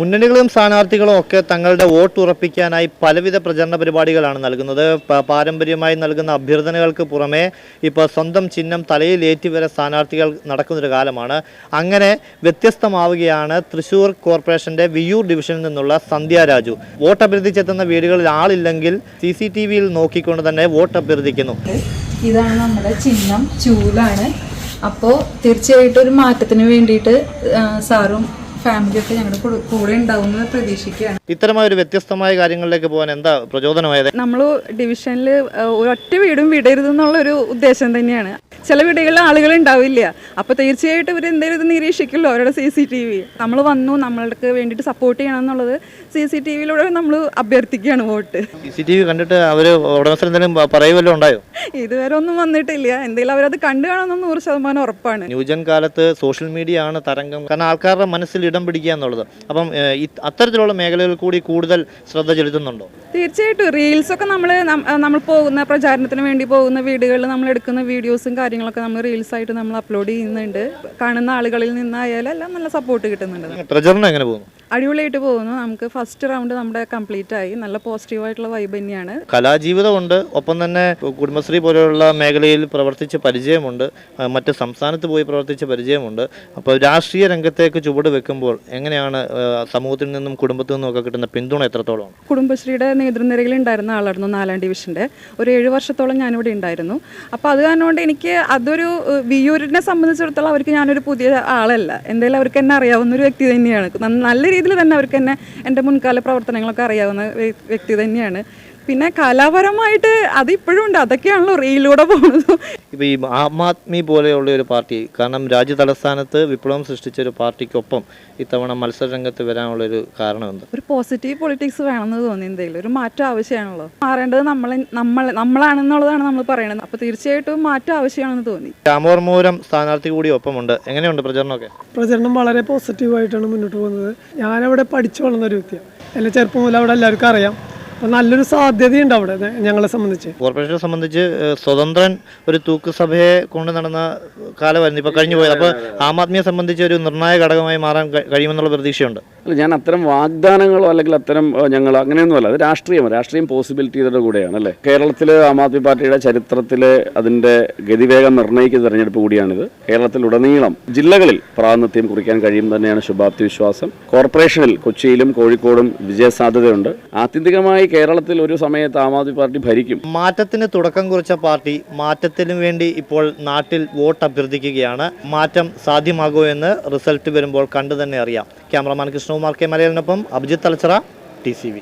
മുന്നണികളും സ്ഥാനാർത്ഥികളും ഒക്കെ തങ്ങളുടെ വോട്ട് ഉറപ്പിക്കാനായി പലവിധ പ്രചരണ പരിപാടികളാണ് നൽകുന്നത്. പാരമ്പര്യമായി നൽകുന്ന അഭ്യർത്ഥനകൾക്ക് പുറമെ ഇപ്പോൾ സ്വന്തം ചിഹ്നം തലയിലേറ്റി വരെ സ്ഥാനാർത്ഥികൾ നടക്കുന്നൊരു കാലമാണ്. അങ്ങനെ വ്യത്യസ്തമാവുകയാണ് തൃശ്ശൂർ കോർപ്പറേഷന്റെ വിയ്യൂർ ഡിവിഷനിൽ നിന്നുള്ള സന്ധ്യ രാജു. വോട്ട് അഭ്യർത്ഥിച്ചെത്തുന്ന വീടുകളിൽ ആളില്ലെങ്കിൽ CCTV-യിൽ നോക്കിക്കൊണ്ട് തന്നെ വോട്ട് അഭ്യർത്ഥിക്കുന്നു. ഇതാണ് നമ്മുടെ ചിഹ്നം, ചൂലാണ്. അപ്പോൾ തീർച്ചയായിട്ടും ഒരു മാറ്റത്തിന് വേണ്ടിയിട്ട് സാറും ഫാമിലിയൊക്കെ ഞങ്ങളുടെ കൂടെ ഉണ്ടാവുമെന്ന് പ്രതീക്ഷിക്കുകയാണ്. ഇത്തരമായ വ്യത്യസ്തമായ കാര്യങ്ങളിലേക്ക് പോകാൻ എന്താ പ്രചോദനമായത്? നമ്മൾ ഡിവിഷനിൽ ഒരൊറ്റ വീടും വിടരുതെന്നുള്ളൊരു ഉദ്ദേശം തന്നെയാണ്. ചില വീടുകളിൽ ആളുകൾ ഉണ്ടാവില്ല, അപ്പോൾ തീർച്ചയായിട്ടും ഇവർ എന്തെങ്കിലും ഇത് നിരീക്ഷിക്കുമല്ലോ അവരുടെ CCTV. നമ്മൾ വന്നു നമ്മൾക്ക് വേണ്ടിയിട്ട് സപ്പോർട്ട് ചെയ്യണം എന്നുള്ളത് CCTV-യിലൂടെ നമ്മൾ അഭ്യർത്ഥിക്കുകയാണ് വോട്ട്. CCTV കണ്ടിട്ട് അവർ ഉടമസ്ഥൻ എന്തെങ്കിലും പറയുമല്ലോ ഉണ്ടായോ? ഇതുവരെ ഒന്നും വന്നിട്ടില്ല. എന്തെങ്കിലും അവരത് കണ്ടു കാണുമെന്ന് 100% ഉറപ്പാണ്. ന്യൂജൻ കാലത്ത് സോഷ്യൽ മീഡിയ ആണ് തരംഗം, കാരണം ആൾക്കാരുടെ മനസ്സിൽ ഇടം പിടിക്കുക എന്നുള്ളത്. അപ്പം അത്തരത്തിലുള്ള മേഖലകളിൽ കൂടി കൂടുതൽ ശ്രദ്ധ ചെലുത്തുന്നുണ്ടോ? തീർച്ചയായിട്ടും റീൽസൊക്കെ നമ്മൾ പോകുന്ന പ്രചാരണത്തിന് വേണ്ടി പോകുന്ന വീടുകളിൽ നമ്മൾ എടുക്കുന്ന വീഡിയോസും കാര്യങ്ങളൊക്കെ നമ്മൾ റീൽസായിട്ട് നമ്മൾ അപ്ലോഡ് ചെയ്യുന്നുണ്ട്. കാണുന്ന ആളുകളിൽ നിന്നായാലും എല്ലാം നല്ല സപ്പോർട്ട് കിട്ടുന്നുണ്ട്. പ്രചരണം എങ്ങനെ പോകുന്നു? അടിപൊളിയായിട്ട് പോകുന്നു. നമുക്ക് ഫസ്റ്റ് റൗണ്ട് നമ്മുടെ കംപ്ലീറ്റ് ആയി. നല്ല പോസിറ്റീവായിട്ടുള്ള വൈബ് തന്നെയാണ്. കലാജീവിതമുണ്ട്, ഒപ്പം തന്നെ കുടുംബശ്രീ പോലെയുള്ള മേഖലയിൽ പ്രവർത്തിച്ച പരിചയമുണ്ട്, മറ്റ് സംസ്ഥാനത്ത് പോയി പ്രവർത്തിച്ച പരിചയമുണ്ട്. അപ്പോൾ രാഷ്ട്രീയ രംഗത്തേക്ക് ചുവട് വെക്കുമ്പോൾ എങ്ങനെയാണ് സമൂഹത്തിൽ നിന്നും കുടുംബത്തിൽ നിന്നും ഒക്കെ കിട്ടുന്ന പിന്തുണ എത്രത്തോളമാണ്? കുടുംബശ്രീയുടെ നേതൃനിരയിൽ ഉണ്ടായിരുന്ന ആളായിരുന്നു 4ാം ഡിവിഷൻ്റെ. ഒരു 7 വർഷത്തോളം ഞാനിവിടെ ഉണ്ടായിരുന്നു. അപ്പോൾ അത് കാരണം കൊണ്ട് എനിക്ക് അതൊരു വിയ്യൂരിനെ സംബന്ധിച്ചിടത്തോളം അവർക്ക് ഞാനൊരു പുതിയ ആളല്ല. എന്തായാലും അവർക്ക് എന്നെ അറിയാവുന്ന ഒരു വ്യക്തി തന്നെയാണ്. നല്ല രീതിയിൽ തന്നെ അവർക്ക് എന്നെ എൻ്റെ മുൻകാല പ്രവർത്തനങ്ങളൊക്കെ അറിയാവുന്ന വ്യക്തി തന്നെയാണ്. പിന്നെ കലാപരമായിട്ട് അതിപ്പോഴും ഉണ്ട്. അതൊക്കെയാണല്ലോ റീലിലൂടെ പോകുന്നത്. ഇപ്പോൾ ഈ ആം ആദ്മി പോലെയുള്ള ഒരു പാർട്ടി, കാരണം രാജ്യ തലസ്ഥാനത്ത് വിപ്ലവം സൃഷ്ടിച്ച ഒരു പാർട്ടിക്കൊപ്പം ഇത്തവണ മത്സര രംഗത്ത് വരാനുള്ളൊരു കാരണം എന്താ? ഒരു പോസിറ്റീവ് പൊളിറ്റിക്സ് വേണമെന്ന് തോന്നി. എന്തെങ്കിലും ഒരു മാറ്റം ആവശ്യമാണല്ലോ. മാറേണ്ടത് നമ്മളാണെന്നുള്ളതാണ് നമ്മൾ പറയുന്നത്. അപ്പോൾ തീർച്ചയായിട്ടും മാറ്റം ആവശ്യമാണെന്ന് തോന്നി. രാമവർമ്മപുരം സ്ഥാനാർത്ഥി കൂടി ഒപ്പമുണ്ട്. എങ്ങനെയുണ്ട് പ്രചരണമൊക്കെ? പ്രചരണം വളരെ പോസിറ്റീവായിട്ടാണ് മുന്നോട്ട് പോകുന്നത്. ഞാനവിടെ പഠിച്ചു വളർന്ന ഒരു വ്യക്തിയാണ്. എൻ്റെ ചെറുപ്പം മുതൽ അവിടെ എല്ലാവർക്കും അറിയാം. നല്ലൊരു സാധ്യതയുണ്ട് അവിടെ ഞങ്ങളെ സംബന്ധിച്ച്. കോർപ്പറേഷനെ സംബന്ധിച്ച് സ്വതന്ത്രൻ ഒരു തൂക്കുസഭയെ കൊണ്ട് നടന്ന കാലമായിരുന്നു ഇപ്പോൾ കഴിഞ്ഞു പോയത്. അപ്പോൾ ആം ആദ്മിയെ സംബന്ധിച്ച് ഒരു നിർണായക ഘടകമായി മാറാൻ കഴിയുമെന്നുള്ള പ്രതീക്ഷയുണ്ട്. അല്ല, ഞാൻ അത്തരം വാഗ്ദാനങ്ങളോ അല്ലെങ്കിൽ അത്തരം ഞങ്ങൾ അങ്ങനെയൊന്നുമല്ല. അത് രാഷ്ട്രീയം പോസിബിലിറ്റിയുടെ കൂടെയാണ് അല്ലേ. കേരളത്തിൽ ആം ആദ്മി പാർട്ടിയുടെ ചരിത്രത്തിൽ അതിൻ്റെ ഗതിവേഗം നിർണ്ണയിക്കുന്ന തെരഞ്ഞെടുപ്പ് കൂടിയാണിത്. കേരളത്തിലുടനീളം ജില്ലകളിൽ പ്രാതിനിധ്യം കുറിക്കാൻ കഴിയും തന്നെയാണ് ശുഭാപ്തി വിശ്വാസം. കോർപ്പറേഷനിൽ കൊച്ചിയിലും കോഴിക്കോടും വിജയസാധ്യതയുണ്ട്. ആത്യന്തികമായി കേരളത്തിൽ ഒരു സമയത്ത് ആം ആദ്മി പാർട്ടി ഭരിക്കും. മാറ്റത്തിന് തുടക്കം കുറിച്ച പാർട്ടി മാറ്റത്തിനു വേണ്ടി ഇപ്പോൾ നാട്ടിൽ വോട്ട് അഭ്യർത്ഥിക്കുകയാണ്. മാറ്റം സാധ്യമാകുമോ എന്ന് റിസൾട്ട് വരുമ്പോൾ കണ്ടു തന്നെ അറിയാം. Cameraman Krishnakumar K. മലയാളിനൊപ്പം അഭിജിത്ത് തലച്ചിറ, TCV.